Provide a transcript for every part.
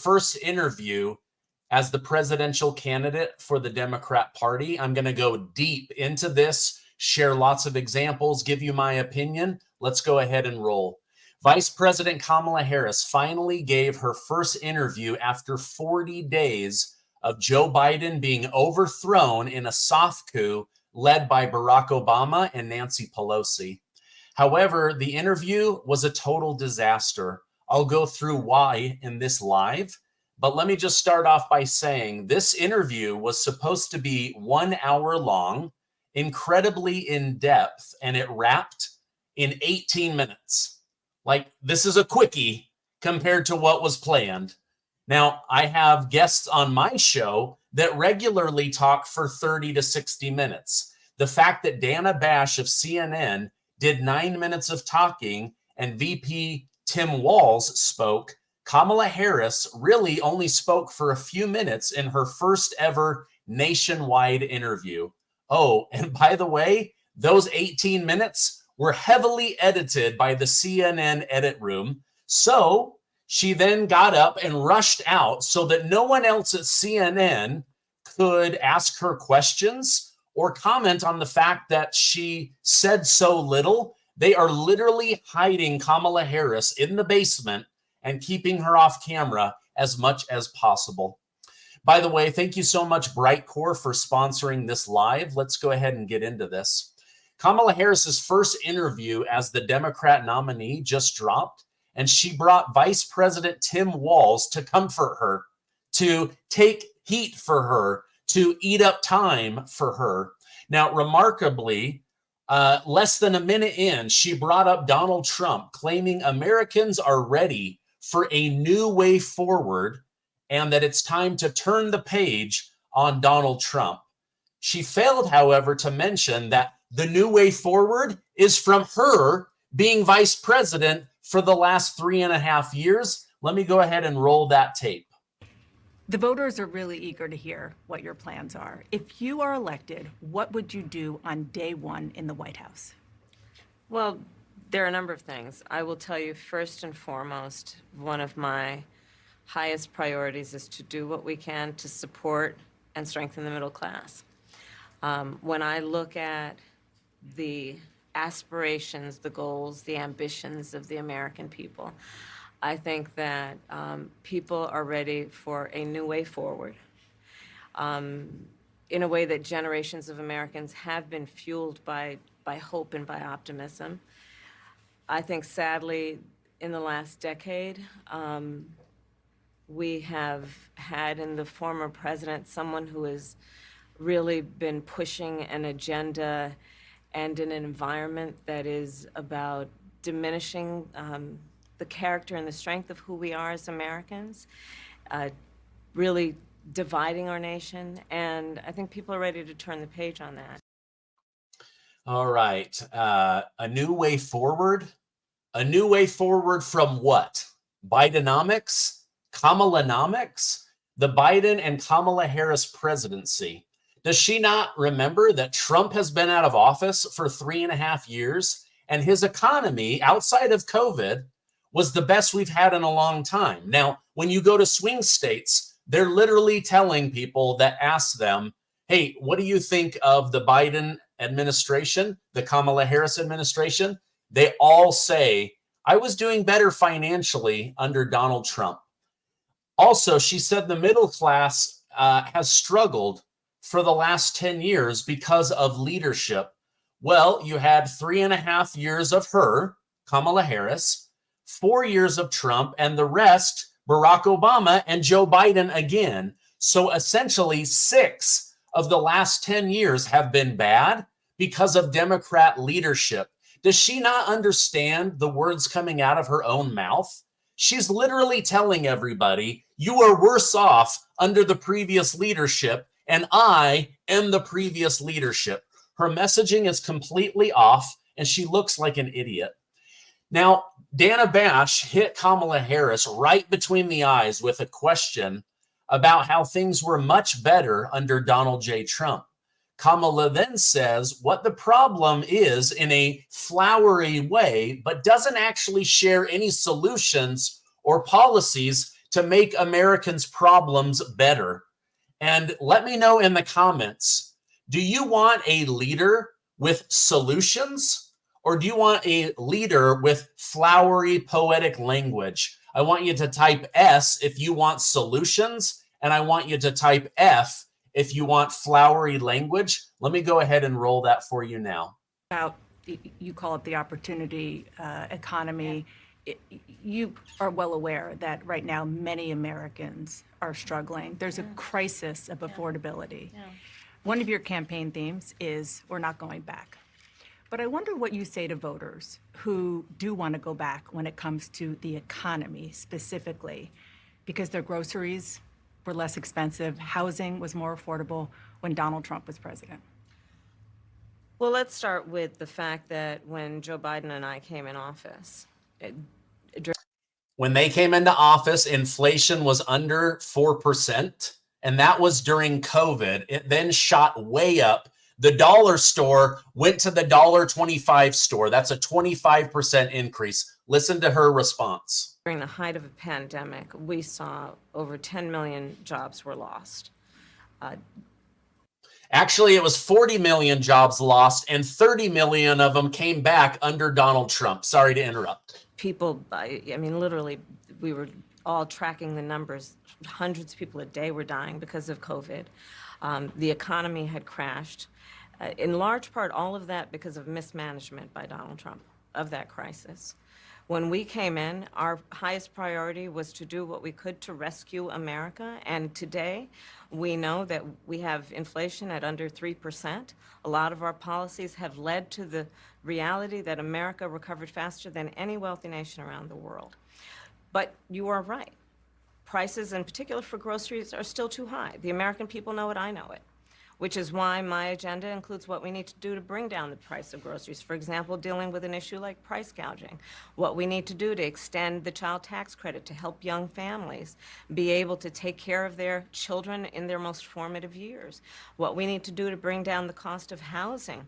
first interview as the presidential candidate for the Democrat Party. I'm going to go deep into this, share lots of examples, give you my opinion. Let's go ahead and roll. Vice President Kamala Harris finally gave her first interview after 40 days of Joe Biden being overthrown in a soft coup led by Barack Obama and Nancy Pelosi. However, the interview was a total disaster. I'll go through why in this live, but let me just start off by saying this interview was supposed to be 1 hour long, incredibly in depth, and it wrapped in 18 minutes. Like, this is a quickie compared to what was planned. Now, I have guests on my show that regularly talk for 30 to 60 minutes. The fact that Dana Bash of CNN did 9 minutes of talking and VP Tim Walz spoke, Kamala Harris really only spoke for a few minutes in her first ever nationwide interview. Oh, and by the way, those 18 minutes were heavily edited by the CNN edit room. So she then got up and rushed out so that no one else at CNN could ask her questions or comment on the fact that she said so little. They are literally hiding Kamala Harris in the basement and keeping her off camera as much as possible. By the way, thank you so much, Brightcore, for sponsoring this live. Let's go ahead and get into this. Kamala Harris's first interview as the Democrat nominee just dropped, and she brought Vice President Tim Walz to comfort her, to take heat for her, to eat up time for her. Now, remarkably, less than a minute in, she brought up Donald Trump, claiming Americans are ready for a new way forward and that it's time to turn the page on Donald Trump. She failed, however, to mention that the new way forward is from her being vice president for the last 3.5 years. Let me go ahead and roll that tape. The voters are really eager to hear what your plans are. If you are elected, what would you do on day one in the White House? Well, there are a number of things. I will tell you, first and foremost, one of my highest priorities is to do what we can to support and strengthen the middle class. When I look at the aspirations, the goals, the ambitions of the American people, I think that people are ready for a new way forward, in a way that generations of Americans have been fueled by hope and by optimism. I think, sadly, in the last decade, we have had in the former president someone who has really been pushing an agenda and in an environment that is about diminishing the character and the strength of who we are as Americans, really dividing our nation, and I think people are ready to turn the page on that. All right. A new way forward? A new way forward from what? Bidenomics? Kamalanomics? The Biden and Kamala Harris presidency. Does she not remember that Trump has been out of office for 3.5 years and his economy outside of COVID was the best we've had in a long time? Now, when you go to swing states, they're literally telling people that ask them, hey, what do you think of the Biden administration, the Kamala Harris administration? They all say, I was doing better financially under Donald Trump. Also, she said the middle class has struggled for the last 10 years because of leadership. Well, you had 3.5 years of her, Kamala Harris, 4 years of Trump, and the rest, Barack Obama and Joe Biden again. So essentially 6 of the last 10 years have been bad because of Democrat leadership. Does she not understand the words coming out of her own mouth? She's literally telling everybody, you are worse off under the previous leadership, and I am the previous leadership. Her messaging is completely off, and she looks like an idiot. Now, Dana Bash hit Kamala Harris right between the eyes with a question about how things were much better under Donald J. Trump. Kamala then says what the problem is in a flowery way, but doesn't actually share any solutions or policies to make Americans' problems better. And let me know in the comments, do you want a leader with solutions, or do you want a leader with flowery, poetic language? I want you to type S if you want solutions, and I want you to type F if you want flowery language. Let me go ahead and roll that for you now. About, you call it the opportunity economy. You are well aware that right now many Americans are struggling. There's a crisis of affordability. One of your campaign themes is we're not going back. But I wonder what you say to voters who do want to go back when it comes to the economy specifically, because their groceries were less expensive, housing was more affordable when Donald Trump was president. Well, let's start with the fact that when Joe Biden and I came in office, when they came into office, inflation was under 4%, and that was during COVID. It then shot way up. The dollar store went to the $1.25 store. That's a 25% increase. Listen to her response. During the height of a pandemic, we saw over 10 million jobs were lost. Actually, it was 40 million jobs lost, and 30 million of them came back under Donald Trump. Sorry to interrupt. People, I mean, literally, we were all tracking the numbers. Hundreds of people a day were dying because of COVID. The economy had crashed. In large part, all of that because of mismanagement by Donald Trump of that crisis. When we came in, our highest priority was to do what we could to rescue America. And today, we know that we have inflation at under 3%. A lot of our policies have led to the reality that America recovered faster than any wealthy nation around the world. But you are right. Prices, in particular for groceries, are still too high. The American people know it, I know it, which is why my agenda includes what we need to do to bring down the price of groceries. For example, dealing with an issue like price gouging, what we need to do to extend the child tax credit to help young families be able to take care of their children in their most formative years, what we need to do to bring down the cost of housing.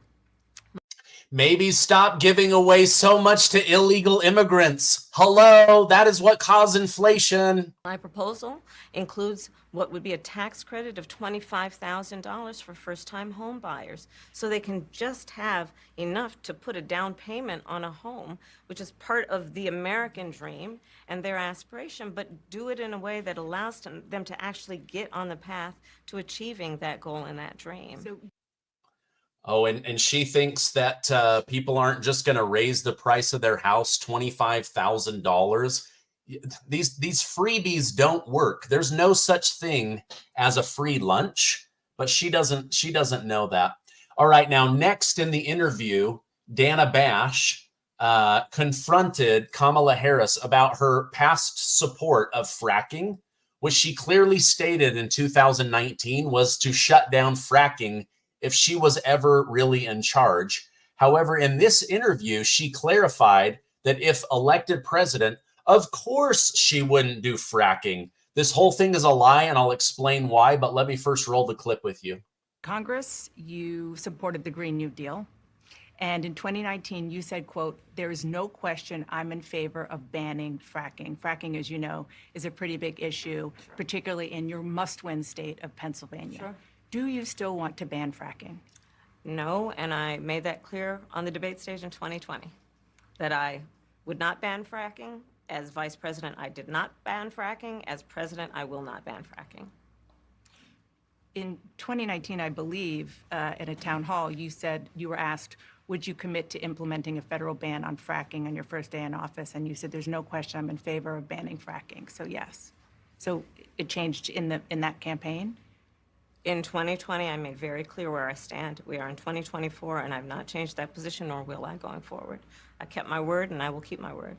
Maybe stop giving away so much to illegal immigrants. Hello, that is what caused inflation. My proposal includes what would be a tax credit of $25,000 for first-time home buyers, so they can just have enough to put a down payment on a home, which is part of the American dream and their aspiration, but do it in a way that allows them to actually get on the path to achieving that goal and that dream. Oh, and she thinks that people aren't just going to raise the price of their house $25,000. These freebies don't work. There's no such thing as a free lunch, but she doesn't know that. All right, now next in the interview, Dana Bash confronted Kamala Harris about her past support of fracking, which she clearly stated in 2019 was to shut down fracking if she was ever really in charge. However, in this interview, she clarified that if elected president, of course she wouldn't do fracking. This whole thing is a lie, and I'll explain why, but let me first roll the clip with you. Congress, you supported the Green New Deal. And in 2019, you said, quote, "There is no question I'm in favor of banning fracking." Fracking, as you know, is a pretty big issue, particularly in your must-win state of Pennsylvania. Sure. Do you still want to ban fracking? No, and I made that clear on the debate stage in 2020, that I would not ban fracking. As vice president, I did not ban fracking. As president, I will not ban fracking. In 2019, I believe, at a town hall, you said you were asked, would you commit to implementing a federal ban on fracking on your first day in office? And you said, there's no question I'm in favor of banning fracking. So yes. So it changed in that campaign? In 2020, I made very clear where I stand. We are in 2024, and I've not changed that position, nor will I going forward. I kept my word, and I will keep my word.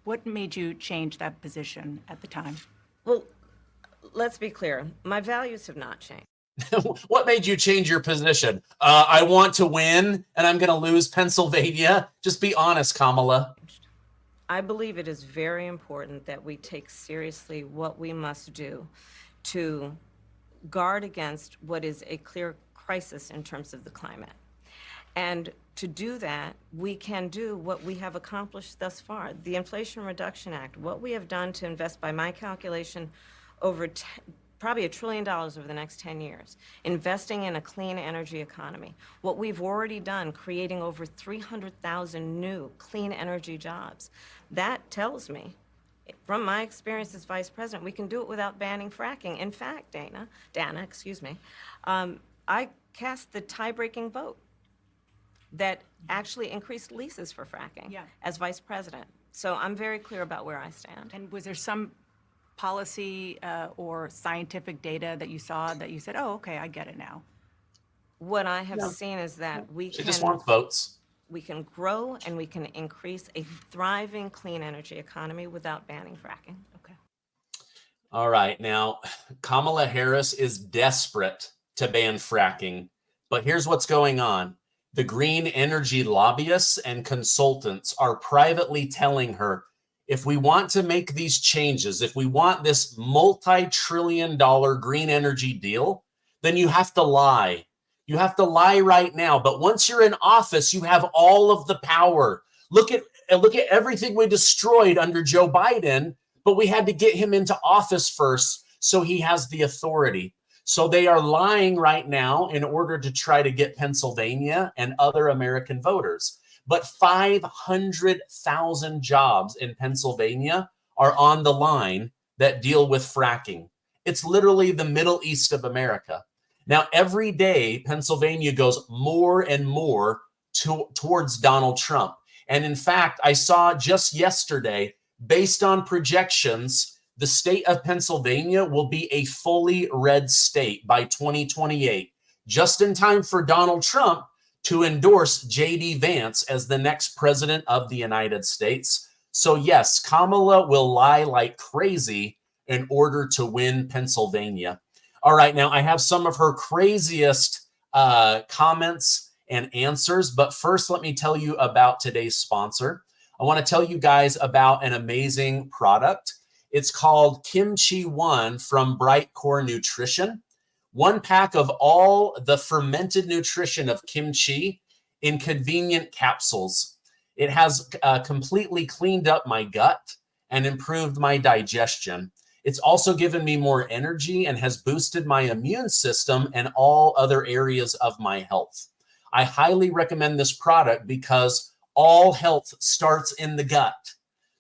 What made you change that position at the time? Well, let's be clear. My values have not changed. What made you change your position? I want to win, and I'm going to lose Pennsylvania. Just be honest, Kamala. I believe it is very important that we take seriously what we must do to guard against what is a clear crisis in terms of the climate. And to do that, we can do what we have accomplished thus far. The Inflation Reduction Act, what we have done to invest, by my calculation, over probably $1 trillion over the next 10 years, investing in a clean energy economy. What we've already done, creating over 300,000 new clean energy jobs. That tells me, from my experience as vice president, we can do it without banning fracking. In fact, Dana, excuse me, I cast the tie-breaking vote that actually increased leases for fracking as vice president. So I'm very clear about where I stand. And was there some policy or scientific data that you saw that you said, oh, okay, I get it now? What I have seen is that we She just wants votes. We can grow and we can increase a thriving clean energy economy without banning fracking. Okay. All right. Now, Kamala Harris is desperate to ban fracking, but here's what's going on. The green energy lobbyists and consultants are privately telling her, if we want to make these changes, if we want this multi-trillion-dollar green energy deal, then you have to lie. You have to lie right now. But once you're in office, you have all of the power. Look at everything we destroyed under Joe Biden, but we had to get him into office first, so he has the authority. So they are lying right now in order to try to get Pennsylvania and other American voters. But 500,000 jobs in Pennsylvania are on the line that deal with fracking. It's literally the Middle East of America. Now, every day, Pennsylvania goes more and more towards Donald Trump. And in fact, I saw just yesterday, based on projections, the state of Pennsylvania will be a fully red state by 2028, just in time for Donald Trump to endorse J.D. Vance as the next president of the United States. So yes, Kamala will lie like crazy in order to win Pennsylvania. All right, now I have some of her craziest comments and answers, but first let me tell you about today's sponsor. I want to tell you guys about an amazing product. It's called Kimchi One from Bright Core Nutrition. One pack of all the fermented nutrition of kimchi in convenient capsules. It has completely cleaned up my gut and improved my digestion. It's also given me more energy and has boosted my immune system and all other areas of my health. I highly recommend this product because all health starts in the gut.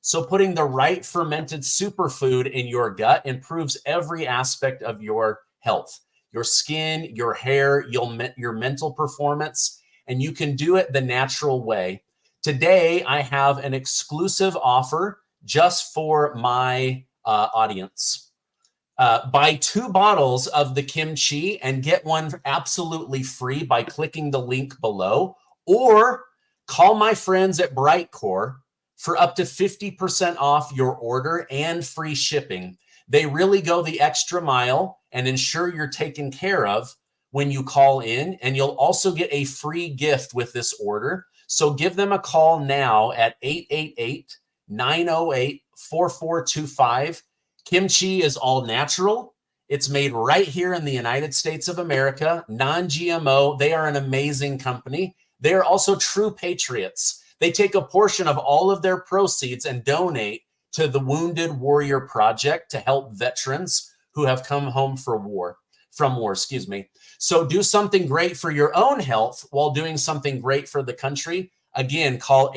So putting the right fermented superfood in your gut improves every aspect of your health, your skin, your hair, your mental performance, and you can do it the natural way. Today, I have an exclusive offer just for my audience. Buy 2 bottles of the kimchi and get one absolutely free by clicking the link below, or call my friends at Brightcore for up to 50% off your order and free shipping. They really go the extra mile and ensure you're taken care of when you call in, and you'll also get a free gift with this order. So give them a call now at 888-908-4425. Kimchi is all natural. It's made right here in the United States of America, non-GMO. They are an amazing company. They are also true patriots. They take a portion of all of their proceeds and donate to the Wounded Warrior Project to help veterans who have come home from war. So do something great for your own health while doing something great for the country. Again, call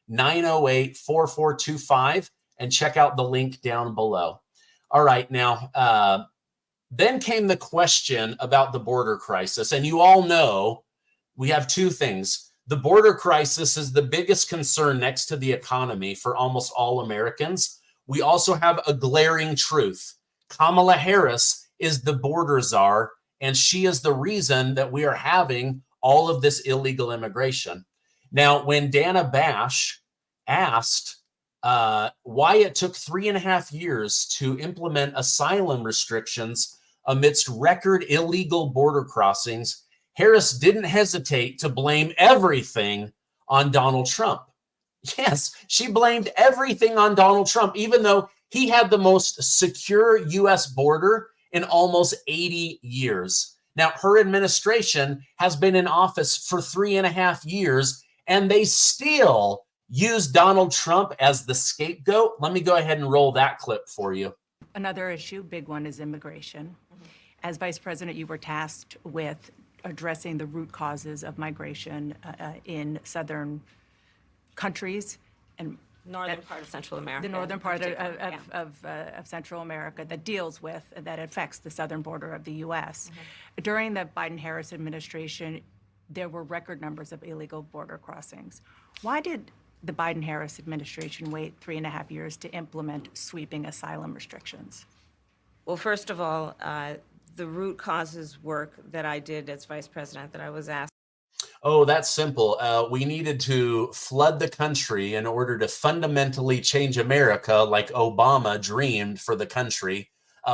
888-908-4425 and check out the link down below. All right, now, then came the question about the border crisis. And you all know we have 2 things. The border crisis is the biggest concern next to the economy for almost all Americans. We also have a glaring truth. Kamala Harris is the border czar, and she is the reason that we are having all of this illegal immigration. Now, when Dana Bash asked why it took 3.5 years to implement asylum restrictions amidst record illegal border crossings, Harris didn't hesitate to blame everything on Donald Trump. Yes, she blamed everything on Donald Trump, even though he had the most secure U.S. border in almost 80 years. Now, her administration has been in office for 3.5 years, and they still use Donald Trump as the scapegoat. Let me go ahead and roll that clip for you. Another issue, big one, is immigration. As Vice President, you were tasked with addressing the root causes of migration in southern countries and Northern part of Central America. the northern part in particular, of Central America that affects the southern border of the U.S. During the Biden-Harris administration, there were record numbers of illegal border crossings. Why did the Biden-Harris administration wait 3.5 years to implement sweeping asylum restrictions? Well, first of all, the root causes work that I did as vice president that I was asked. Oh, that's simple. We needed to flood the country in order to fundamentally change America like Obama dreamed for the country.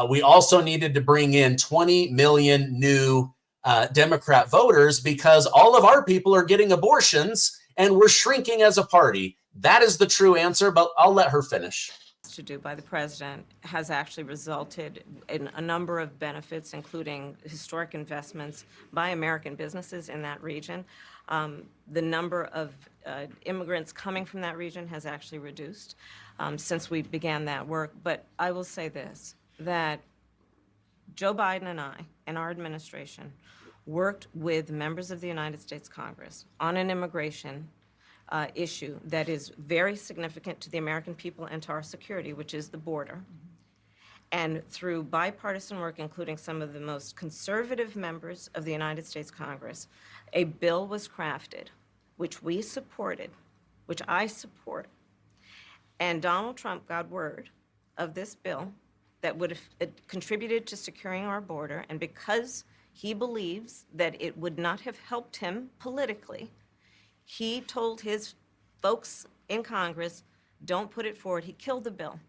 We also needed to bring in 20 million new Democrat voters because all of our people are getting abortions and we're shrinking as a party. That is the true answer, but I'll let her finish. To do by the president has actually resulted in a number of benefits, including historic investments by American businesses in that region. The number of immigrants coming from that region has actually reduced since we began that work. But I will say this, that Joe Biden and I and our administration worked with members of the United States Congress on an immigration issue that is very significant to the American people and to our security, which is the border. And through bipartisan work, including some of the most conservative members of the United States Congress, a bill was crafted, which we supported, which I support. And Donald Trump got word of this bill that would have contributed to securing our border, and because he believes that it would not have helped him politically, he told his folks in Congress, don't put it forward. He killed the bill.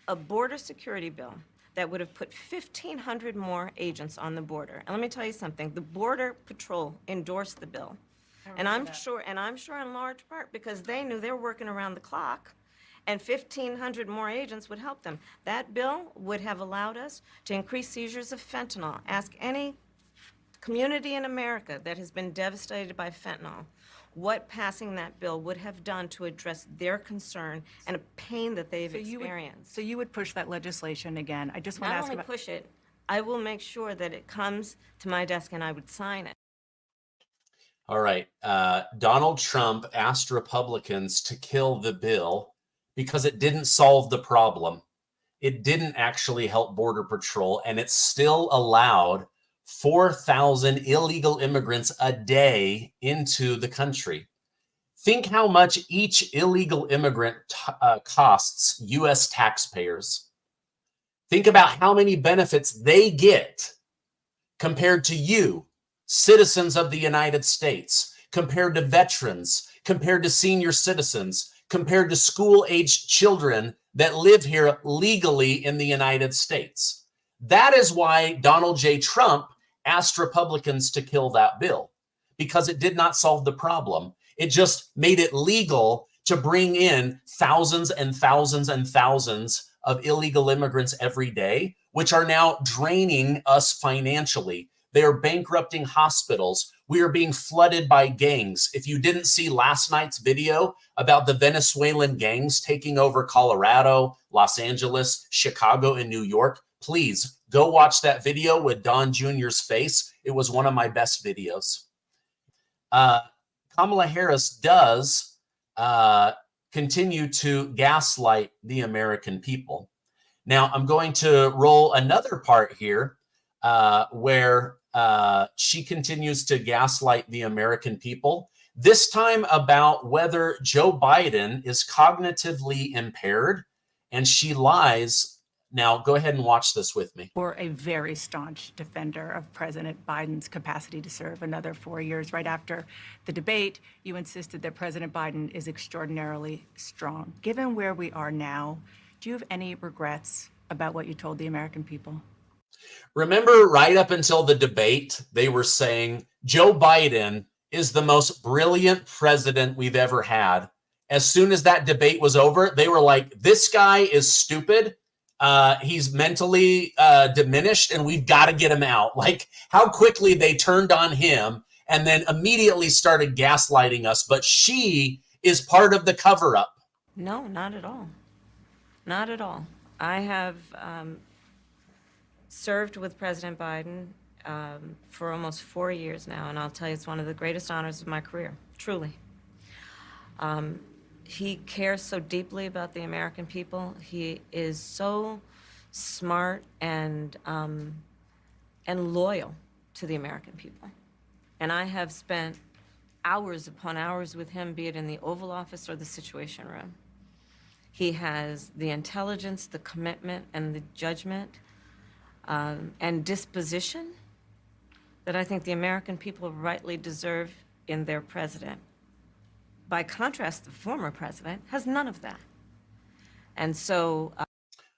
A border security bill that would have put 1,500 more agents on the border. And let me tell you something, the Border Patrol endorsed the bill. And I'm sure in large part because they knew they were working around the clock and 1,500 more agents would help them. That bill would have allowed us to increase seizures of fentanyl. Ask any community in America that has been devastated by fentanyl what passing that bill would have done to address their concern and a pain that they've experienced. So you would push that legislation again. I just want to Not ask only about push it, I will make sure that it comes to my desk and I would sign it. All right. Donald Trump asked Republicans to kill the bill because it didn't solve the problem. It didn't actually help Border Patrol, and it still allowed 4,000 illegal immigrants a day into the country. Think how much each illegal immigrant costs U.S. taxpayers. Think about how many benefits they get compared to you, citizens of the United States, compared to veterans, compared to senior citizens, compared to school-aged children that live here legally in the United States. That is why Donald J. Trump asked Republicans to kill that bill, because it did not solve the problem. It just made it legal to bring in thousands and thousands and thousands of illegal immigrants every day, which are now draining us financially. They are bankrupting hospitals. We are being flooded by gangs. If you didn't see last night's video about the Venezuelan gangs taking over Colorado, Los Angeles, Chicago, and New York, please go watch that video with Don Jr.'s face. It was one of my best videos. Kamala Harris does continue to gaslight the American people. Now, I'm going to roll another part here where she continues to gaslight the American people, this time about whether Joe Biden is cognitively impaired, and she lies. Now, go ahead and watch this with me. Or a very staunch defender of President Biden's capacity to serve another 4 years. Right after the debate, you insisted that President Biden is extraordinarily strong. Given where we are now, do you have any regrets about what you told the American people? Remember, right up until the debate, they were saying Joe Biden is the most brilliant president we've ever had. As soon as that debate was over, they were like, this guy is stupid. He's mentally diminished, and we've got to get him out. Like how quickly they turned on him and then immediately started gaslighting us. But she is part of the cover-up. No, not at all. Not at all. I have served with President Biden for almost 4 years now, and I'll tell you, it's one of the greatest honors of my career, truly. He cares so deeply about the American people. He is so smart and loyal to the American people. And I have spent hours upon hours with him, be it in the Oval Office or the Situation Room. He has the intelligence, the commitment, and the judgment and disposition that I think the American people rightly deserve in their president. By contrast, the former president has none of that. And so...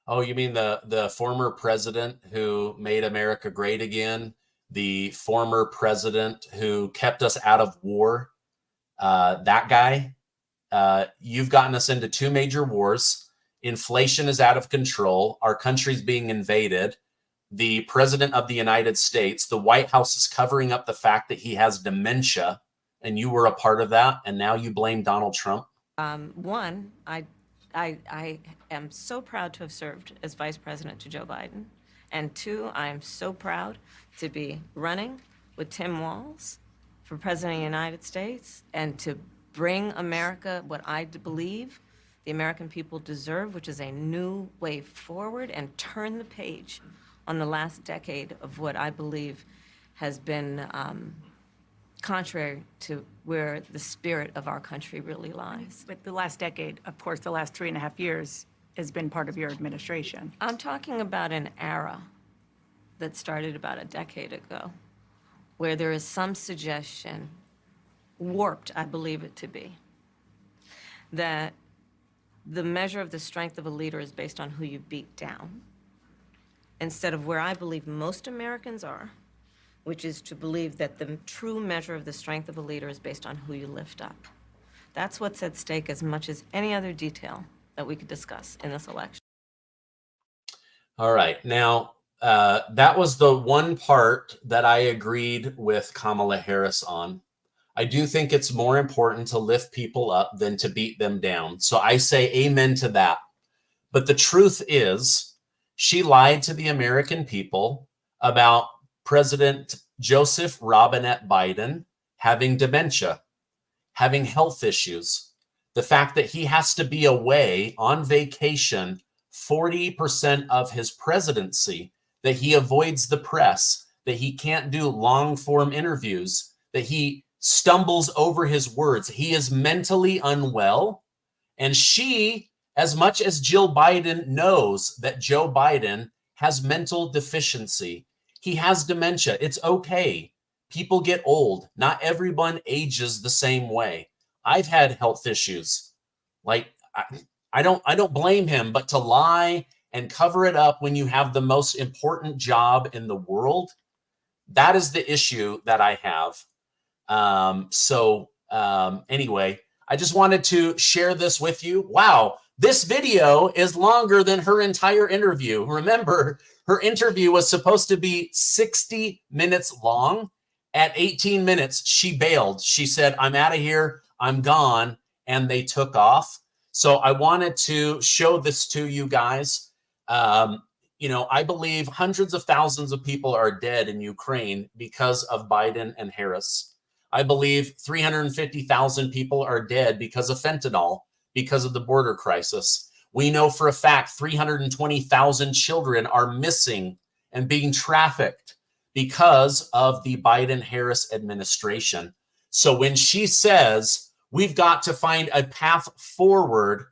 Oh, you mean the former president who made America great again? The former president who kept us out of war? That guy? You've gotten us into 2 major wars. Inflation is out of control. Our country's being invaded. The president of the United States, the White House is covering up the fact that he has dementia, and you were a part of that, and now you blame Donald Trump? One, I am so proud to have served as vice president to Joe Biden. And 2, I am so proud to be running with Tim Walz for president of the United States and to bring America what I believe the American people deserve, which is a new way forward, and turn the page on the last decade of what I believe has been contrary to where the spirit of our country really lies. But the last decade, of course, the last 3.5 years has been part of your administration. I'm talking about an era that started about a decade ago, where there is some suggestion, warped I believe it to be, that the measure of the strength of a leader is based on who you beat down, instead of where I believe most Americans are, which is to believe that the true measure of the strength of a leader is based on who you lift up. That's what's at stake as much as any other detail that we could discuss in this election. All right. Now, that was the one part that I agreed with Kamala Harris on. I do think it's more important to lift people up than to beat them down. So I say amen to that. But the truth is, she lied to the American people about President Joseph Robinette Biden having dementia, having health issues, the fact that he has to be away on vacation 40% of his presidency, that he avoids the press, that he can't do long form interviews, that he stumbles over his words. He is mentally unwell. And she, as much as Jill Biden knows that Joe Biden has mental deficiency, he has dementia. It's okay. People get old. Not everyone ages the same way. I've had health issues. Like, I don't blame him, but to lie and cover it up when you have the most important job in the world, that is the issue that I have. Anyway, I just wanted to share this with you. Wow, this video is longer than her entire interview. Remember, her interview was supposed to be 60 minutes long. At 18 minutes, she bailed. She said, I'm out of here, I'm gone, and they took off. So I wanted to show this to you guys. I believe hundreds of thousands of people are dead in Ukraine because of Biden and Harris. I believe 350,000 people are dead because of fentanyl, because of the border crisis. We know for a fact 320,000 children are missing and being trafficked because of the Biden-Harris administration. So when she says we've got to find a path forward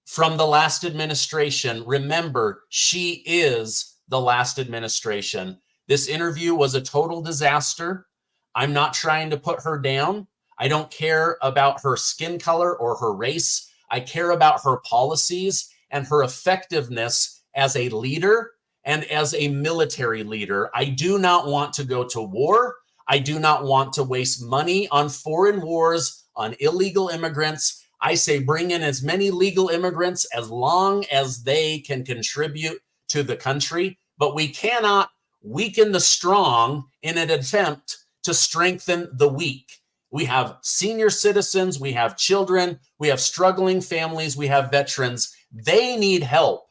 from the last administration, remember, she is the last administration. This interview was a total disaster. I'm not trying to put her down. I don't care about her skin color or her race. I care about her policies and her effectiveness as a leader and as a military leader. I do not want to go to war. I do not want to waste money on foreign wars, on illegal immigrants. I say bring in as many legal immigrants as long as they can contribute to the country, but we cannot weaken the strong in an attempt to strengthen the weak. We have senior citizens, we have children, we have struggling families, we have veterans. They need help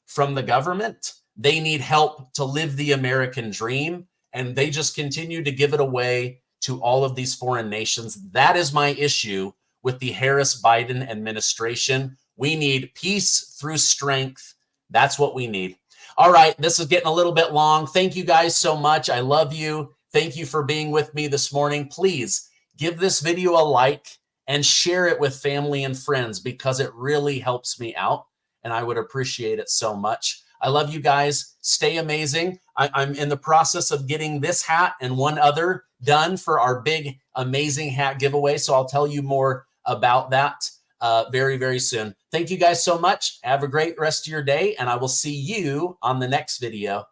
from the government. They need help to live the American dream, and they just continue to give it away to all of these foreign nations. That is my issue with the Harris-Biden administration. We need peace through strength. That's what we need. All right, this is getting a little bit long. Thank you guys so much. I love you. Thank you for being with me this morning. Please give this video a like and share it with family and friends because it really helps me out, and I would appreciate it so much. I love you guys. Stay amazing. I'm in the process of getting this hat and one other done for our big, amazing hat giveaway. So I'll tell you more about that very, very soon. Thank you guys so much. Have a great rest of your day, and I will see you on the next video.